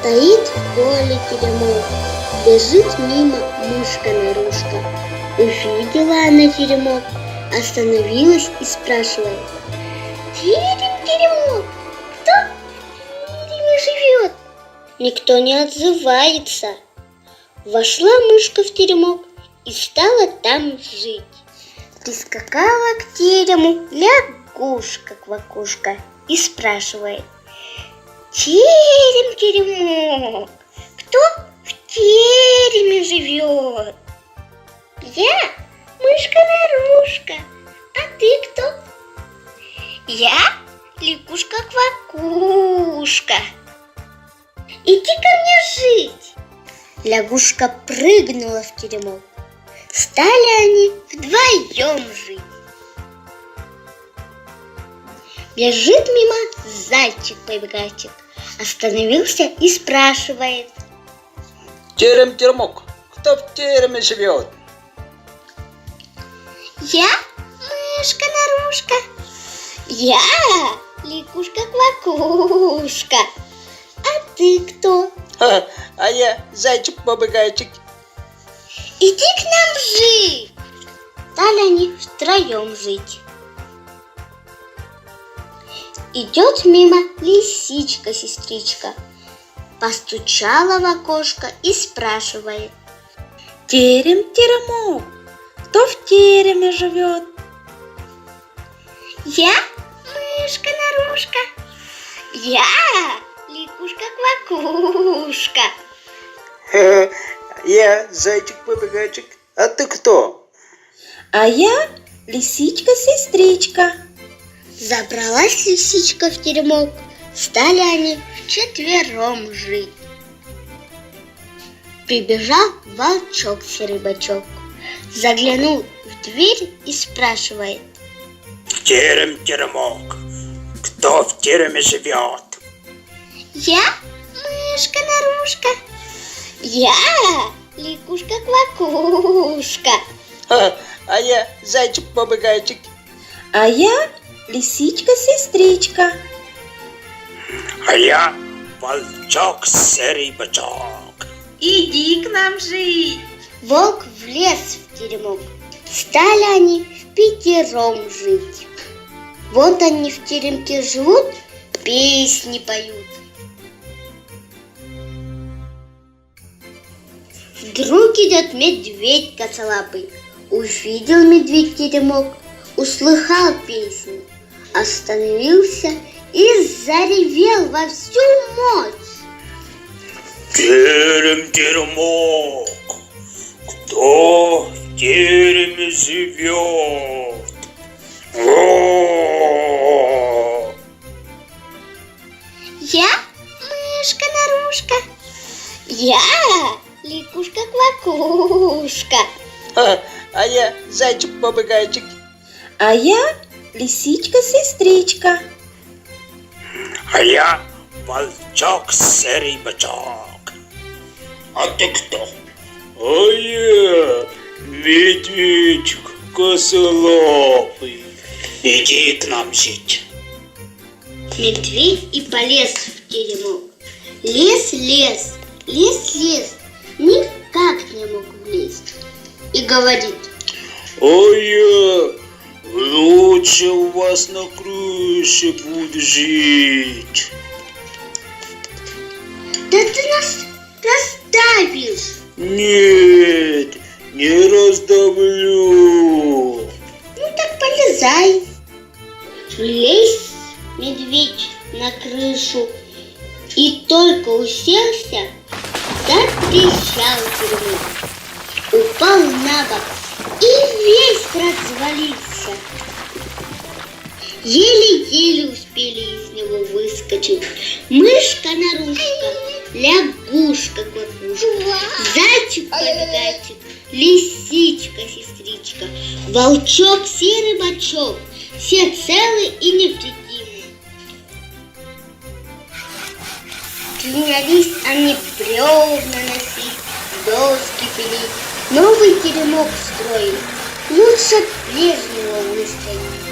Стоит в поле теремок, бежит мимо мышка-нарушка. Увидела она теремок, остановилась и спрашивает: «Терем-теремок, кто в тереме живет?» Никто не отзывается. Вошла мышка в теремок и стала там жить. Прискакала к терему лягушка-квакушка и спрашивает: «Терем-теремок, кто в тереме живет?» «Я мышка-нарушка, а ты кто?» «Я лягушка-квакушка. Иди ко мне жить!» Лягушка прыгнула в теремок. Стали они вдвоем жить. Бежит мимо зайчик-побегайчик, остановился и спрашивает: «Терем-теремок, кто в тереме живет?» «Я мышка-нарушка. Я лягушка-квакушка. А ты кто?» А я зайчик-побегайчик. «Иди к нам жить!» Стали они втроем жить. Идет мимо лисичка-сестричка, постучала в окошко и спрашивает: «Терем-теремок, кто в тереме живет?» «Я мышка-нарушка. Я лягушка-квакушка. Я зайчик-побегайчик. А ты кто?» «А я лисичка-сестричка». Забралась лисичка в теремок, стали они вчетвером жить. Прибежал волчок-серый-бочок, заглянул в дверь и спрашивает: «Терем-теремок, кто в тереме живет?» «Я мышка-нарушка. Я лягушка-квакушка. А я зайчик-побегайчик. «А я лисичка-сестричка». А я волчок-серый бочок. «Иди к нам жить!» Волк влез в теремок. Стали они впятером жить. Вот они в теремке живут, песни поют. Вдруг идет медведь косолапый. Увидел медведь теремок, услыхал песню, остановился и заревел во всю мощь: «Терем-теремок, кто в тереме живет?» «Я мышка-нарушка. Я лягушка-квакушка. А я зайчик-побегайчик. «А я лисичка-сестричка». А я волчок-серый бочок. А ты кто? А я медведик косолапый. Иди к нам жить». Медведь и полез в теремок. Лез, никак не мог влезть. И говорит: «А я лучше у вас на крыше буду жить». «Да ты нас раздавишь!» Нет, не раздавлю. «Ну так полезай!» Влез медведь на крышу и только уселся, затрещал теремок, упал на бок и весь развалился. Еле-еле успели из него выскочить мышка-нарушка, лягушка-квакушка, зайчик-побегайчик, лисичка-сестричка, волчок-серый бочок. Все целы и невредимы. Принялись они бревна носить, доски пилить, новый теремок строить, лучше прежнего выстроить.